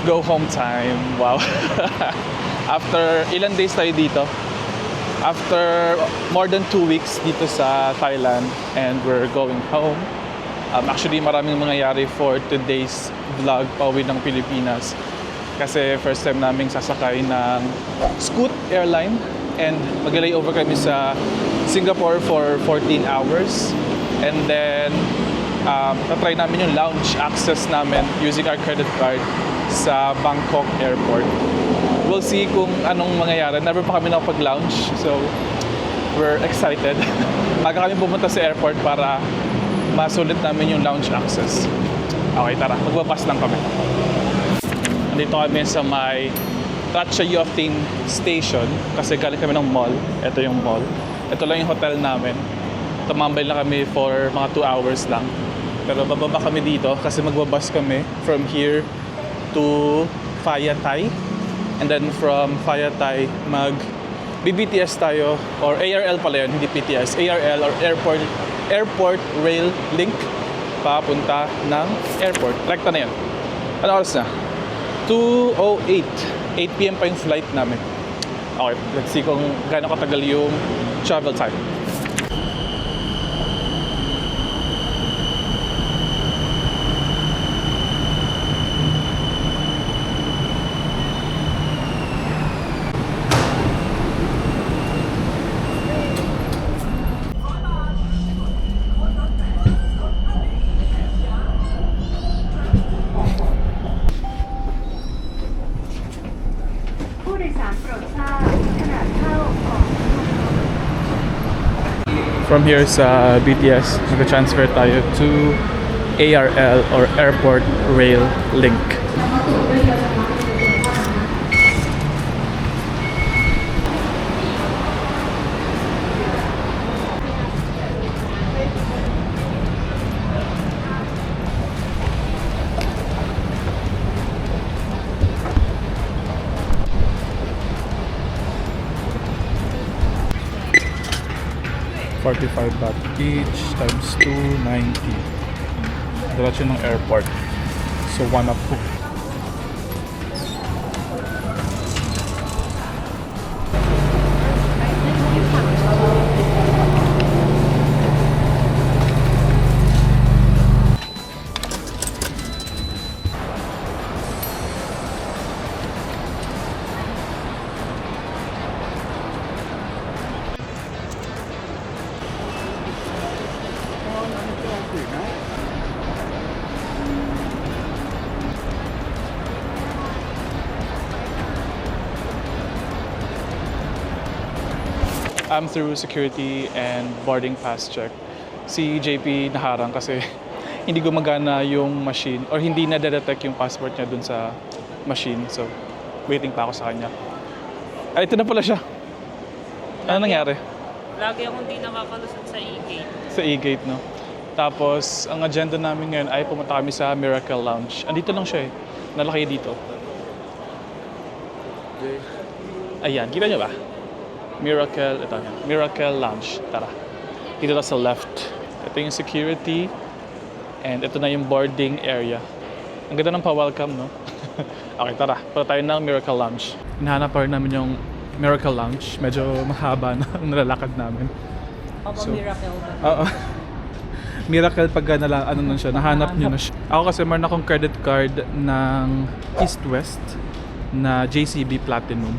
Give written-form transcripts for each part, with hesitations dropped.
go home time. Wow. After ilang days tayo dito? After more than 2 weeks dito sa Thailand and we're going home. Actually, maraming mangyayari for today's vlog pauwi ng Pilipinas. Kasi first time naming sasakay ng Scoot Airline and mag-layover kami sa Singapore for 14 hours. And then, tatry namin yung lounge access namin using our credit card sa Bangkok Airport. We'll see kung anong mangyayari. Never pa kami nakapag-lounge, so we're excited. Maga kami pumunta sa airport para masulit namin yung lounge access. Okay, tara. Magbabas lang kami. Nandito kami sa may Ratchayotin Station kasi galing kami ng mall. Ito yung mall. Ito lang yung hotel namin. Tumambay lang kami for mga 2 hours lang. Pero bababa kami dito kasi magbabas kami from here to Phaya Thai. And then from Phaya Thai BTS tayo or ARL pala yun, hindi BTS. ARL or Airport Rail Link papunta ng airport. Rekta na yun. Ano oras na? 2:08. 8 p.m. pa yung flight namin. Okay, let's see kung gaano katagal yung travel time. From here sa BTS, mag-transfer tayo to ARL or Airport Rail Link. $45 each times 290. Diretso ng airport. So, one up. I'm through security and boarding pass check. Si JP naharang kasi hindi gumagana yung machine or hindi na-detect yung passport niya dun sa machine. So, waiting pa ako sa kanya. Ay, ito na pala siya. Ano nangyari? Lagi akong hindi nakakalusot sa e-gate. Sa e-gate, no? Tapos, ang agenda namin ngayon ay pumunta kami sa Miracle Lounge. Andito lang siya eh. Nalaki dito. Ayan, kita nyo ba? Miracle, ito yan. Miracle Lounge. Tara. Dito na sa left. Ito yung security. And ito na yung boarding area. Ang ganda ng pa-welcome, no? Okay, tara. Punta tayo ng Miracle Lounge. Hinahanap pa rin namin yung Miracle Lounge. Medyo mahaba na ang nalalakad namin. So, Miracle ba? Oo. Miracle pag ano nun siya, nahanap nyo na siya. Ako kasi meron akong credit card ng East West na JCB Platinum.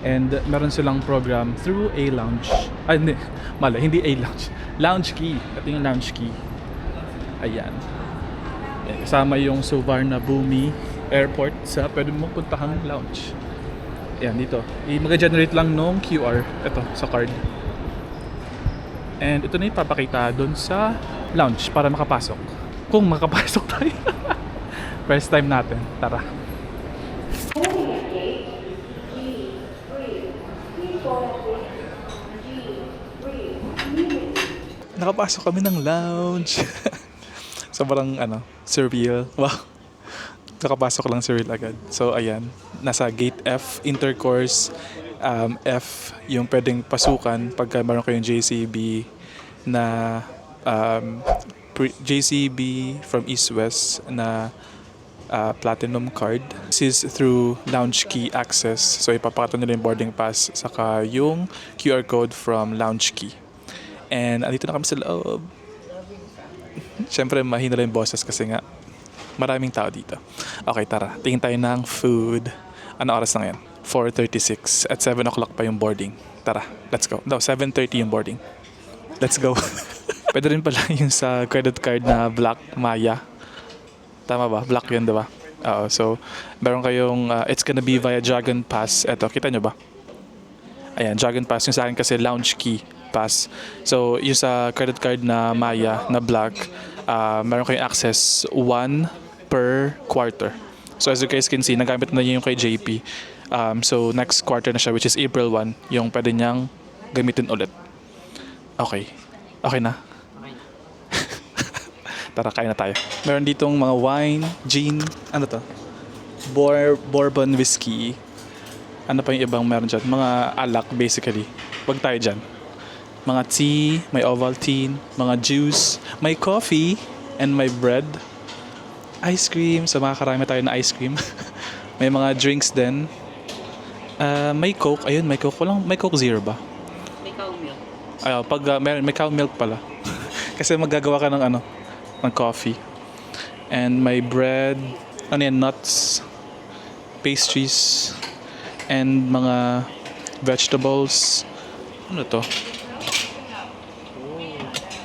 And meron silang program through A Lounge. Ay, hindi. Mali, hindi A Lounge. Lounge Key. Ito yung Lounge Key. Ayan. Kasama yung Suvarna Bhumi Airport sa pwede mong puntahang lounge. Ayan, dito. Mag-generate lang nung QR. Ito, sa card. And ito na yung papakita doon sa lounge para makapasok. Kung makapasok tayo. First time natin. Tara. Nakapasok kami ng lounge. Sobrang surreal. Wow. Nakapasok lang surreal agad. So ayan, nasa gate F, intercourse F, yung pwedeng pasukan pagka meron kayong JCB na JCB from East West na platinum card. This is through Lounge Key access. So ipapakita nila yung boarding pass saka yung QR code from Lounge Key. And andito na kami sa loob. Siyempre mahina lang yung boses kasi nga maraming tao dito. Okay, tara. Tingin tayo ng food. Ano oras na ngayon? 4:36. At 7 o'clock pa yung boarding. Tara, let's go. No, 7:30 yung boarding. Let's go. Pwede rin pala yung sa credit card na Black Maya. Tama ba? Black yun, diba? Oo. So, meron kayong, it's gonna be via Dragon Pass. Eto, kita nyo ba? Ayan, Dragon Pass. Yung sa akin kasi Lounge Key Pass. So, yung sa credit card na Maya, na Black, meron kayong access 1 per quarter. So, as you guys can see, nagamit na niya yung kay JP. So, next quarter na siya, which is April 1, yung pwede niyang gamitin ulit. Okay. Okay na? Tara, kain na tayo. Meron ditong mga wine, gin, ano to? Bourbon whiskey. Ano pa yung ibang meron dyan? Mga alak, basically. Wag tayo dyan. Mga tea, may Ovaltine, mga juice, may coffee, and may bread. Ice cream. So, makakarami tayo na ice cream. May mga drinks din. May Coke. Ayun, may Coke. May Coke Zero ba? May cow milk. Ayaw, pag may cow milk pala. Kasi maggagawa ka ng ng coffee. And may bread, nuts, pastries, and mga vegetables. Ano to?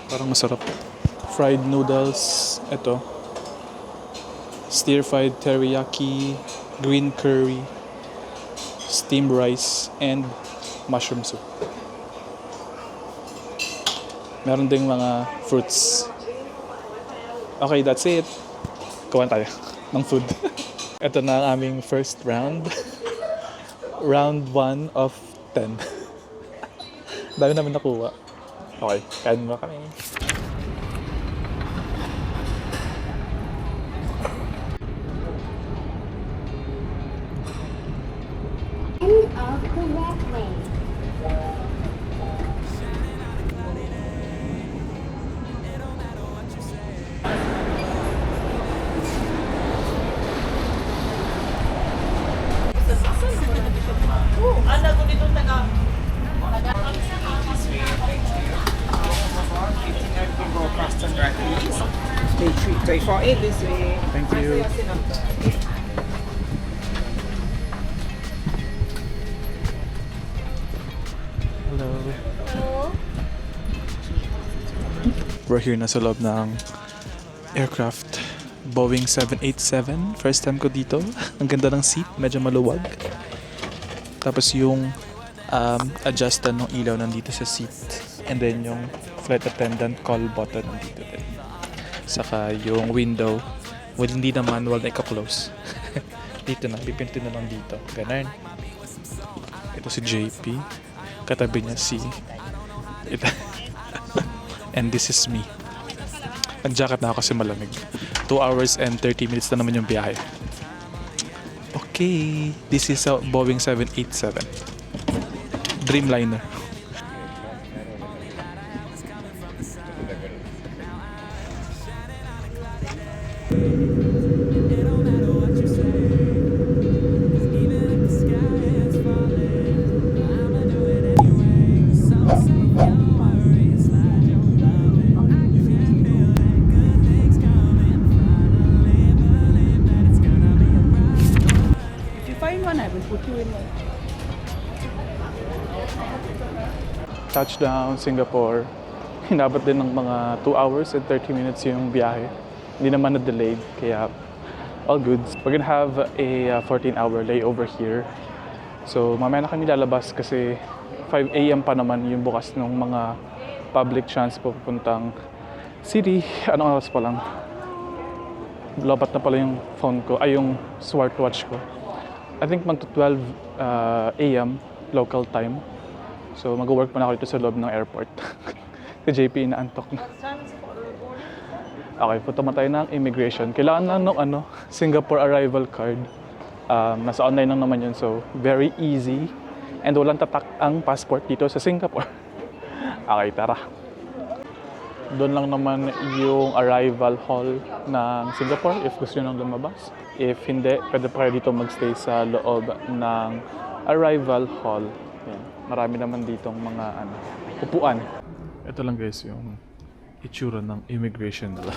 Parang masarap. Fried noodles. Ito. Stir-fried teriyaki, green curry, steamed rice, and mushroom soup. Meron ding mga fruits. Okay, that's it. Kuhan tayo ng food. Ito na ang aming first round. Round 1 of 10. Dami namin nakuha. Okay, kain mo kami. Of correctly. Anda ko dito taga. They treat they for it this way. Thank you. Hello. We're here na sa loob ng aircraft. Boeing 787. First time ko dito. Ang ganda ng seat. Medyo maluwag. Tapos yung adjustan ng ilaw nandito sa seat. And then yung flight attendant call button nandito din. Saka yung window. Well, hindi na manual na ika-close. Dito na. Pipintin na lang dito. Ganun. Ito si JP. Katabi niya si... And this is me. Nag-jacket na ako kasi malamig. 2 hours and 30 minutes na naman yung biyahe. Okay. This is a Boeing 787. Dreamliner. If you find one, I will put you in one. Touchdown, Singapore. Hinabot din ng mga 2 hours and 30 minutes yung biyahe. Hindi naman na-delayed, kaya all good. We're gonna have a 14-hour layover here. So, mamaya na kami lalabas kasi 5 a.m. pa naman yung bukas ng mga public transport papuntang city. Anong oras pa lang? Lobat na pala yung phone ko, ay yung smartwatch ko. I think magto 12 a.m. local time. So mag-work pa na ako dito sa loob ng airport. Si JP inaantok na. Okay, punta mo tayo ng immigration. Kailangan na ng Singapore arrival card. Nasa online lang naman yun, so very easy. And walang tatak ang passport dito sa Singapore. Okay, tara. Doon lang naman yung arrival hall ng Singapore if gusto nyo nang lumabas. If hindi, pwede pa kayo dito magstay sa loob ng arrival hall. Yan. Marami naman ditong mga upuan. Ito lang guys yung itsura ng immigration nila.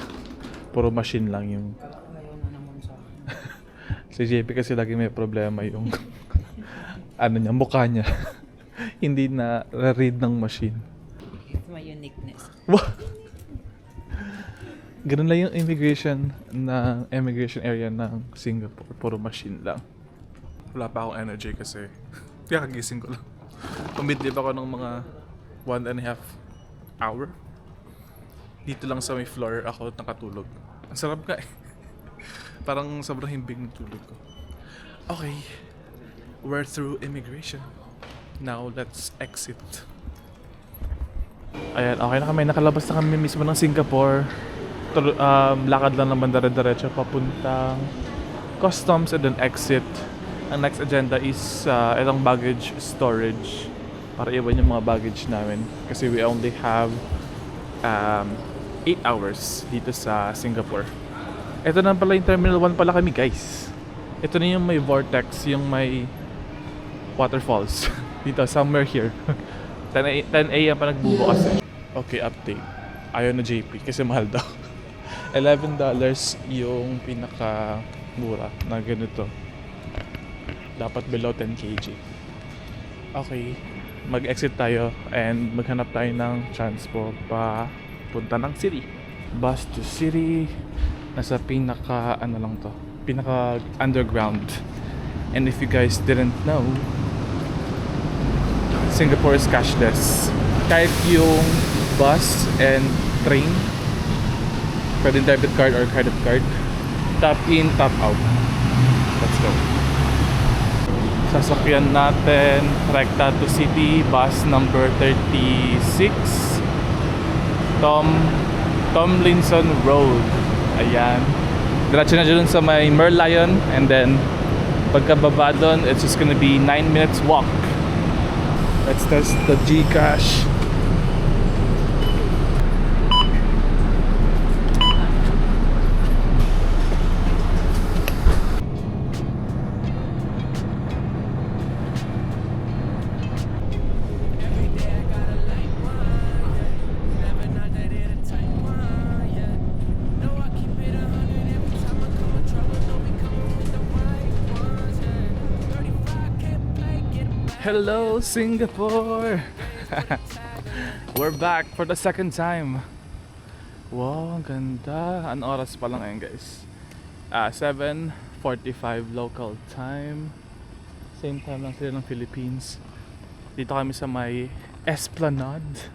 Puro machine lang yung... Si JP kasi lagi may problema yung niya, mukha niya. Hindi na read ng machine. It's my uniqueness. Ganun lang yung immigration area ng Singapore. Puro machine lang. Wala pa akong energy kasi kaya kagising ko lang. Umidlip ako ng mga 1.5 hour. Dito lang sa may floor ako nakatulog. Ang sarap nga eh. Parang sobrang himbing ng tulog ko. Okay. We're through immigration. Now let's exit. Ayan, okay na kami. Nakalabas na kami mismo ng Singapore. Lakad lang naman dire-diretso papuntang customs and then exit. Ang next agenda is itong baggage storage para iwan yung mga baggage namin kasi we only have 8 hours dito sa Singapore. Ito na pala yung Terminal 1 pala kami guys. Ito na yung may vortex, yung may waterfalls dito, somewhere here. 10 a.m. pa nagbubukas eh. Okay, update. Ayaw na JP kasi mahal daw. $11 yung pinaka mura na ganito. Dapat below 10 kg. Okay, mag-exit tayo and maghanap tayo ng transpo pa punta ng city. Bus to city. Nasa pinaka lang to, pinaka underground. And if you guys didn't know, Singapore is cashless. Kahit yung bus and train, pwedeng debit card or credit card. Tap in, tap out. Let's go. Sasakyan natin rekta to city, bus number 36, Tomlinson Road. Ayan. Diretso na dyan sa may Merlion, and then pagkababa doon, it's just gonna be 9 minutes walk. Let's test the GCash. Hello, Singapore! We're back for the second time. Wow, ang ganda. Anong oras pa lang ngayon, guys? 7:45 local time. Same time lang sila ng Philippines. Dito kami sa may Esplanade.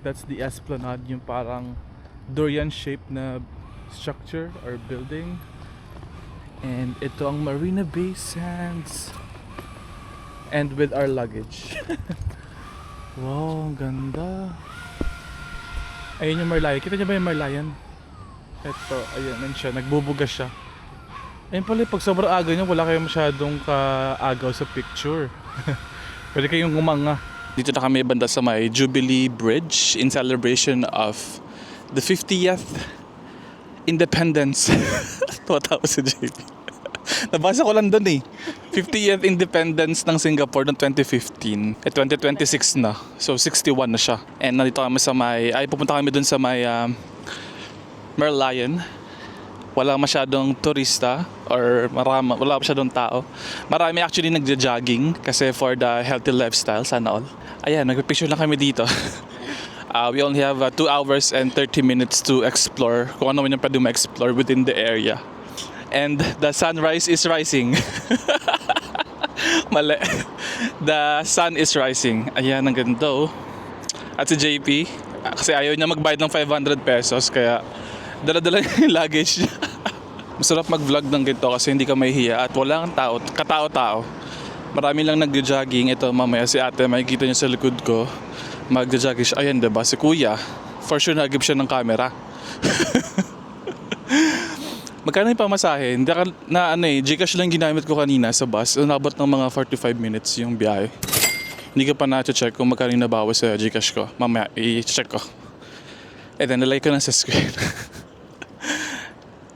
That's the Esplanade, yung parang durian-shaped na structure or building. And ito ang Marina Bay Sands. And with our luggage. Wow, ang ganda. Ayun yung Merlion. Kita niyo ba yung Merlion? Ito, ayun siya. Nagbubuga siya. Ayun pala, pag sobrang agaw niya, wala kayong masyadong kaagaw sa picture. Pwede kayong umanga. Dito na kami banda sa may Jubilee Bridge in celebration of the 50th Independence. Tuwa si JP. Nabasa ko lang doon eh. 50th Independence ng Singapore noong 2015. 2026 na. So 61 na siya. And nandito kami sa may, pupunta kami doon sa may Merlion. Wala masyadong turista or wala masyadong tao. Marami actually nagja-jogging kasi for the healthy lifestyle, sana all. Ayan, nagpipicture lang kami dito. We only have 2 hours and 30 minutes to explore kung ano man yung pwede ma-explore within the area. And the sunrise is rising. Mali. The sun is rising. Ayan, ang ganda oh. At si JP, kasi ayaw niya magbayad ng 500 pesos, kaya dala-dala niya yung luggage niya. Masarap mag-vlog ng ganito kasi hindi ka mahihiya at walang tao, katao-tao. Marami lang nag-jogging. Ito mamaya si ate, makikita niyo sa likod ko. Mag-jogging siya. Ayan, diba? Si kuya, for sure nagib siya ng camera. Magkano yung pamasahe? Hindi ka na Gcash lang ginamit ko kanina sa bus. Nabot ng mga 45 minutes yung biyahe. Hindi ka pa na-check kung magkano yung nabawas sa Gcash ko. Mamaya, i-check ko. And then nalagay ko na sa screen.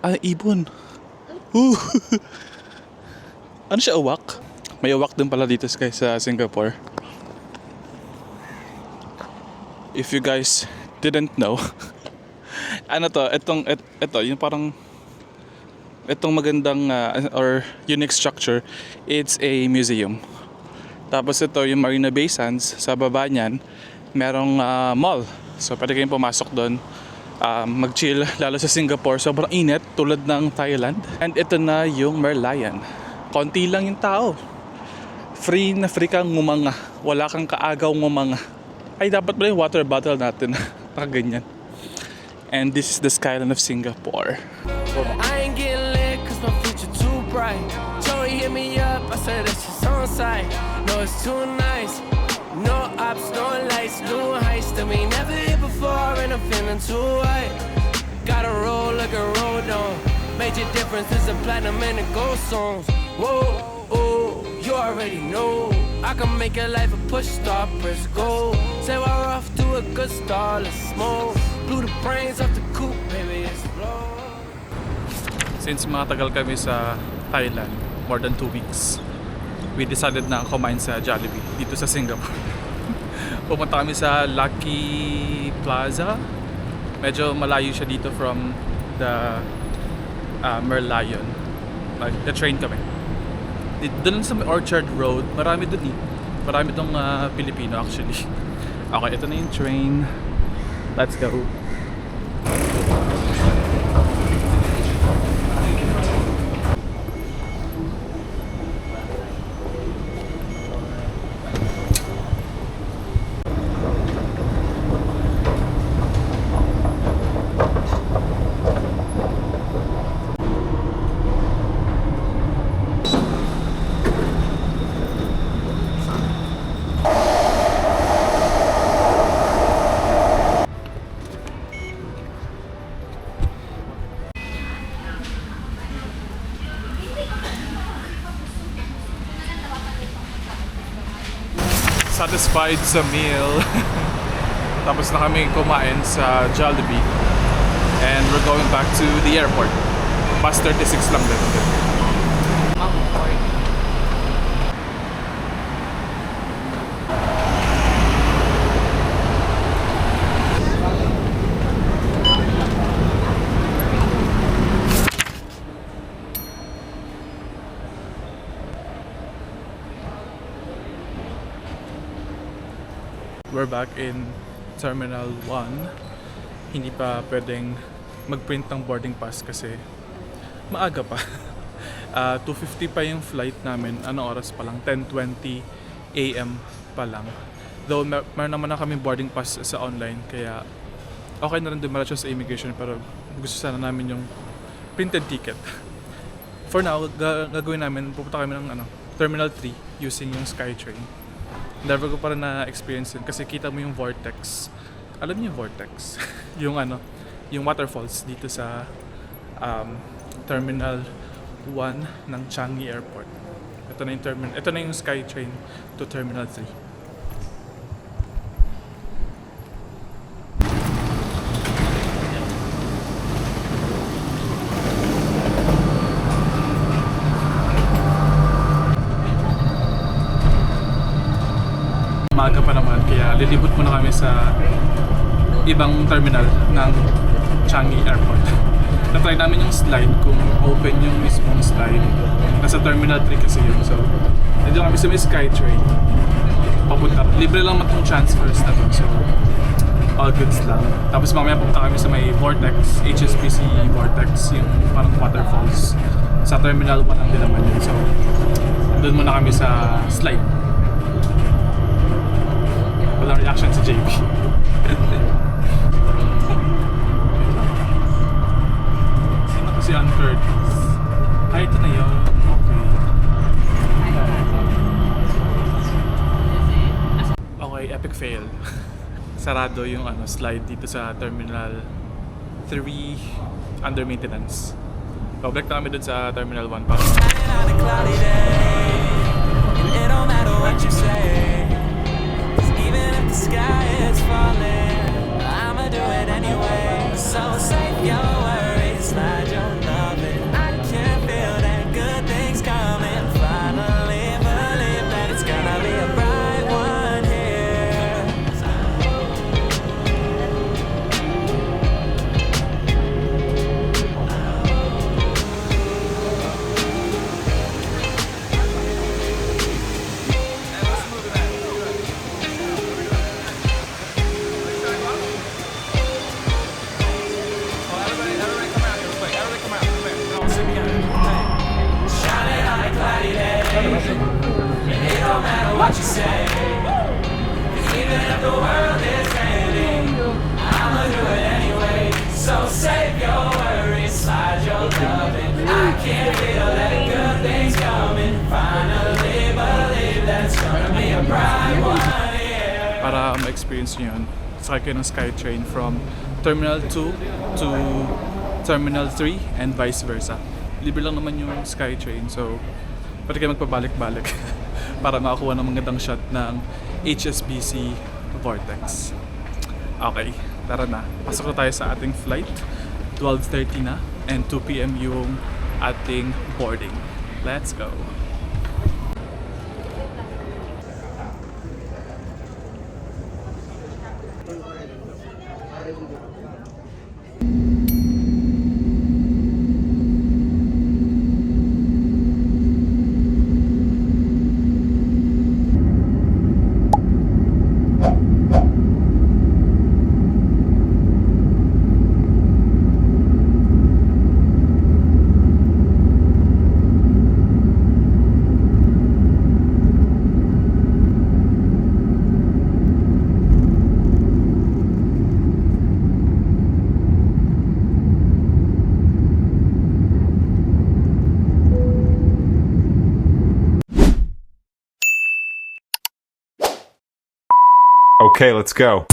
Ibon. Ooh. Ano siya, uwak? May uwak din pala dito guys sa Singapore. If you guys didn't know. Ano to, ito, yung parang itong magandang or unique structure, it's a museum. Tapos ito yung Marina Bay Sands, sa baba niyan merong mall. So pwede kayong pumasok doon, mag-chill, lalo sa Singapore sobrang init tulad ng Thailand. And ito na yung Merlion. Konti lang yung tao. Free na free kang ngumanga. Wala kang kaagaw ngumanga. Ay, dapat pala yung water bottle natin. Nakaganyan. And this is the skyline of Singapore. I ain't getting lit cause my future too bright. Joey hit me up, I said it's just on site. No, it's too nice. No ops, no lights, new heights that we never hit before, and I'm feeling too high. Gotta roll like a road on. Major difference is the platinum and the gold songs. Whoa, oh, you already know. I can make your life a push star, press go. Say we're off to a good start, let's smoke. Blew the brains off the coupe, baby, explode. Since matagal kami sa Thailand, more than 2 weeks, we decided na kumain sa Jollibee dito sa Singapore. Pumunta kami sa Lucky Plaza. Medyo malayo siya dito from the Merlion. The train kami. Doon sa Orchard Road, marami doon eh. Marami tong Pilipino actually. Okay, ito na yung train. Let's go. Satisfied sa meal. Tapos na kami kumain sa Jollibee. And we're going back to the airport. Bus 36 lang din. We're back in Terminal 1. Hindi pa pwedeng mag-print ng boarding pass kasi maaga pa. 2:50 pa yung flight namin. Ano oras pa lang? 10:20 AM pa lang. Though meron naman na kami boarding pass sa online, kaya okay na rin dumiretso sa immigration, pero gusto sana namin yung printed ticket. For now, gagawin namin, pupunta kami ng Terminal 3 using yung SkyTrain. Never ko pa rin na-experience yun kasi kita mo yung vortex. Alam niyo yung vortex? yung waterfalls dito sa Terminal 1 ng Changi Airport. Ito na yung SkyTrain to Terminal 3. Maaga pa naman, kaya lilibot muna kami sa ibang terminal ng Changi Airport. Na-try namin yung slide, kung open yung mismong slide. Nasa Terminal 3 kasi yun, so nandito kami sa may SkyTrain. Papunta, libre lang matong transfers na to, so all goods lang. Tapos mamaya pupunta kami sa may Vortex, HSBC Vortex, yung parang waterfalls. Sa Terminal 1 ang din naman yun, so doon muna kami sa slide. Walang reaction si JP. Sino ko si Uncured? Ito na yun. Okay, epic fail. Sarado yung slide dito sa Terminal 3 under maintenance. Pabalik na kami dun sa Terminal 1 para It don't matter what you say. Even if the sky is falling, I'ma do it anyway. So save your worries, slide your love in. I can feel that good things coming. Finally believe that it's gonna be a bright one here. What you say? Even if the world is ending, I'ma do it anyway. So save your worries, slide your love in. I can feel that good things coming. Finally believe that it's gonna be a bright one, yeah. Para ma-experience nyo yun, sakay kayo ng SkyTrain from Terminal 2 to Terminal 3 and vice versa. Libre lang naman yung SkyTrain, so pwede kayo magpabalik-balik para makakuha ng magandang shot ng HSBC Vortex. Okay, tara na. Pasok na tayo sa ating flight. 12:30 na and 2 p.m. yung ating boarding. Let's go! Okay, let's go.